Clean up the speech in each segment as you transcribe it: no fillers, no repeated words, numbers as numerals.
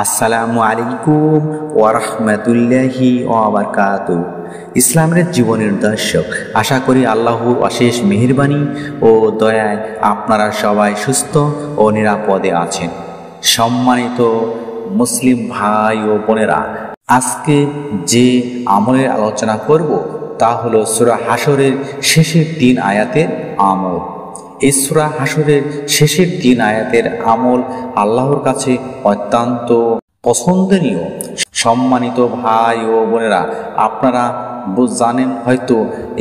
আসসালামু আলাইকুম ওয়া রাহমাতুল্লাহি ওয়া বারাকাতুহু। ইসলামের জীবনের দর্শক, আশা করি আল্লাহর অশেষ মেহেরবানি ও দয়ায় আপনারা সবাই সুস্থ ও নিরাপদে আছেন। সম্মানিত মুসলিম ভাই ও বোনেরা, আজকে যে আমলের আলোচনা করব তা হলো সূরা হাশরের শেষের 3 আয়াতের আমল। এই সূরা হাশরের শেষের 3 আয়াতের আমল আল্লাহর কাছে অত্যন্ত পছন্দনীয়। সম্মানিত ভাই ও বোনেরা, আপনারা জানেন হয়তো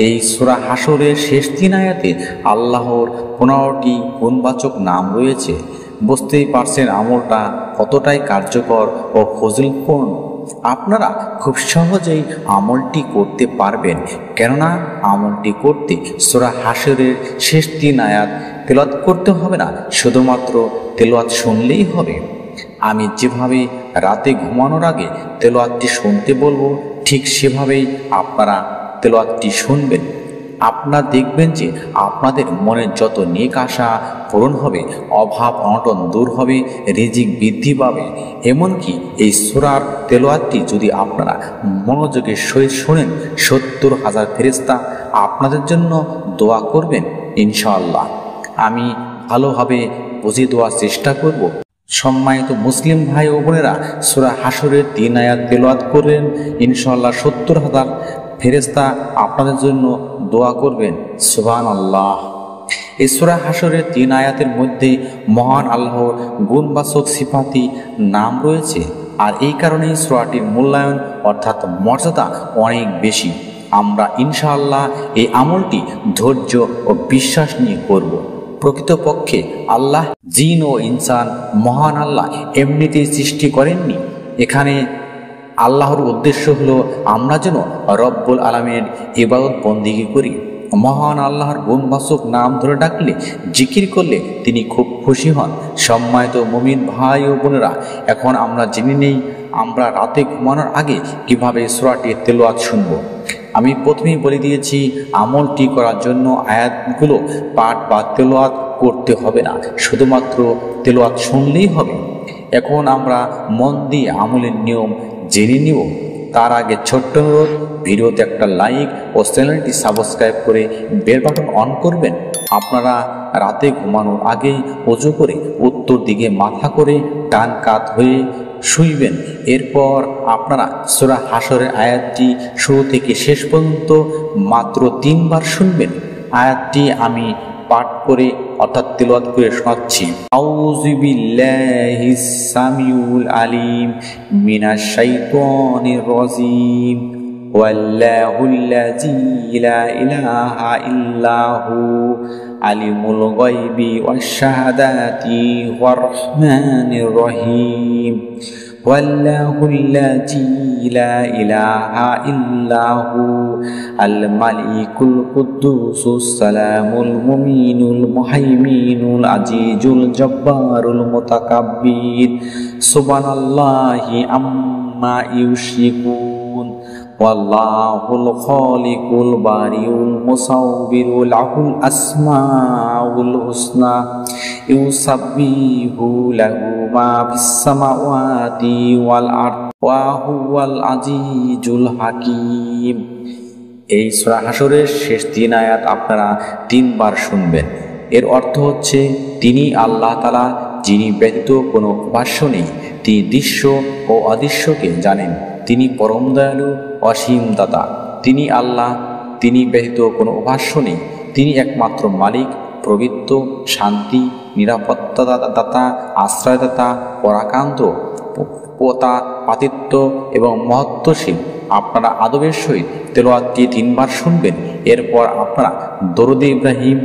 এই সূরা হাশরের শেষ 3 আয়াতে আল্লাহর 15টি গুণবাচক নাম রয়েছে। বুঝতেই পারছেন আমলটা কতটাই কার্যকর ও ফজিলতপূর্ণ। আপনারা খুব সহজেই আমলটি করতে পারবেন, কেননা আমলটি করতে সূরা হাশরের শেষ 3 আয়াত তেলাওয়াত করতে হবে না, শুধুমাত্র তেলাওয়াত শুনলেই হবে। আমি যেভাবে রাতে ঘুমানোর আগে তেলাওয়াতটি শুনতে বলবো, ঠিক সেভাবেই আপনারা তেলাওয়াতটি শুনবেন। আপনারা দেখবেন যে আপনাদের মনের যত নেক আশা পূরণ হবে, অভাব অনটন দূর হবে, রিজিক বৃদ্ধি পাবে। এমনকি এই সূরার তেলাওয়াতটি যদি আপনারা মনোযোগের সহিত শোনেন, 70,000 ফেরেশতা আপনাদের জন্য দোয়া করবেন ইনশাআল্লাহ। আমি ভালোভাবে বুঝিয়ে দেওয়ার চেষ্টা করব। সম্মানিত মুসলিম ভাই ও বোনেরা, সূরা হাশরের 3 আয়াত তেলাওয়াত করলেন, ইনশাআল্লাহ 70,000 ফেরেশতা আপনাদের জন্য দোয়া করবেন। সুবহানাল্লাহ। এই সূরা হাশরের 3 আয়াতের মধ্যে মহান আল্লাহর গুণবাচক সিফাতি নাম রয়েছে, আর এই কারণেই সূরাটির মূল্যায়ন অর্থাৎ মর্যাদা অনেক বেশি। আমরা ইনশাআল্লাহ এই আমলটি ধৈর্য ও বিশ্বাস নিয়ে করব। প্রকৃতপক্ষে আল্লাহ জিন ও ইনসান মহান আল্লাহ এমনিতেই সৃষ্টি করেননি। এখানে আল্লাহর উদ্দেশ্য হলো আমরা যেন রব্বুল আলামিনের ইবাদত বন্দেগী করি। মহান আল্লাহর গুণবাচক নাম ধরে ডাকলে, জিকির করলে তিনি খুব খুশি হন। সম্মানিত মুমিন ভাই ও বোনেরা, এখন আমরা জেনে নেই আমরা রাতে ঘুমানোর আগে কিভাবে সূরাটি তেলাওয়াত শুনব। আমি প্রথমেই বলে দিয়েছি, আমলটি করার জন্য আয়াতগুলো পাঠ বা তেলাওয়াত করতে হবে না, শুধুমাত্র তেলাওয়াত শুনলেই হবে। এখন আমরা মন দিয়ে আমলের নিয়ম জেনে নিব। তার আগে ছোট্ট অনুরোধ, ভিডিওতে একটা লাইক ও চ্যানেলটি সাবস্ক্রাইব করে বেল বাটন অন করবেন। আপনারা রাতে ঘুমানোর আগেই ওযু করে উত্তর দিকে মাথা করে ডান কাত হয়ে শুইবেন। এরপর আপনারা সূরা হাশরের আয়াতটি শুরু থেকে শেষ পর্যন্ত মাত্র 3 বার শুনবেন। আয়াতটি আমি পাঠ করে অর্থাৎ তেলাওয়াত করে শোনাচ্ছি। আউযু বিল্লাহিস সামিউল আলিম মিনাশ শাইতানির রাজিম। ওয়াল্লাহুল্লাযী লা ইলাহা ইল্লাহু আলিমুল গায়বি ওয়াশ শাহাদাতি ওয়ার রহমানির রহিম। ওয়াল্লাহুল্লাযী লা ইলাহা ইল্লাহু আল মালিকুল কুদ্দুসুস সালামুল মুমিনুল মুহাইমিনুল আজিজুল জব্বারুল মুতাকাব্বির। সুবহানাল্লাহি আম্মা ইউশরিকুন। ওয়াল্লাহুল খালিকুল বারিউল মুসাউবিরু লাহুল আসমাউল হুসনা। ইউসাব্বিহু লাহু মা ফিস সামাওয়াতি ওয়াল আরদ ওয়া হুয়াল আজিজুল হাকীম। এই সূরা হাশরের শেষ 3 আয়াত আপনারা 3 বার শুনবেন। এর অর্থ হচ্ছে, তিনি আল্লাহ তাআলা, যিনি ব্যতীত কোনো উপাস্য নেই। তিনি দৃশ্য ও অদৃশ্যকে জানেন। তিনি পরম দয়ালু, অসীম দাতা। তিনি আল্লাহ, তিনি ব্যতীত কোনো উপাস্য নেই। তিনি একমাত্র মালিক, পবিত্র, শান্তি, নিরাপত্তা দাতা, আশ্রয়দাতা, পরাকান্ত, পাতিত্ব এবং মহত্ত্বশীল। আপনারা আদবের সহিত তেলাওয়াতটি 3 বার শুনবেন। এরপর আপনারা দরুদে ইব্রাহিম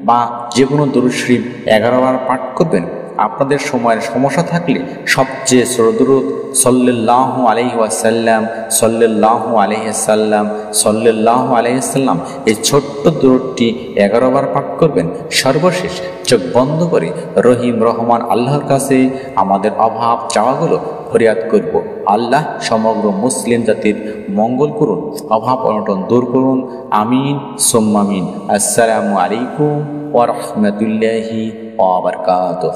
বা যে কোনো দরুদ শরীফ 11 বার পাঠ করবেন। আপনাদের সময়ের সমস্যা থাকলে সবচেয়ে ছোট দরুদ সাল্লাল্লাহু আলাইহি ওয়াসাল্লাম, সাল্লাল্লাহু আলাইহি সাল্লাম, সাল্লাল্লাহু আলাইহি সাল্লাম, এই ছোট্ট দরুদটি 11 বার পাঠ করবেন। সর্বশেষ চোখ বন্ধ করে রহিম রহমান আল্লাহর কাছে আমাদের অভাব চাওয়াগুলো ফরিয়াদ করব। আল্লাহ সমগ্র মুসলিম জাতির মঙ্গল করুন, অভাব অনটন দূর করুন। আমিন সুম্মা আমিন। আসসালামু আলাইকুম ওয়া রাহমাতুল্লাহি ওয়া বারাকাতুহু।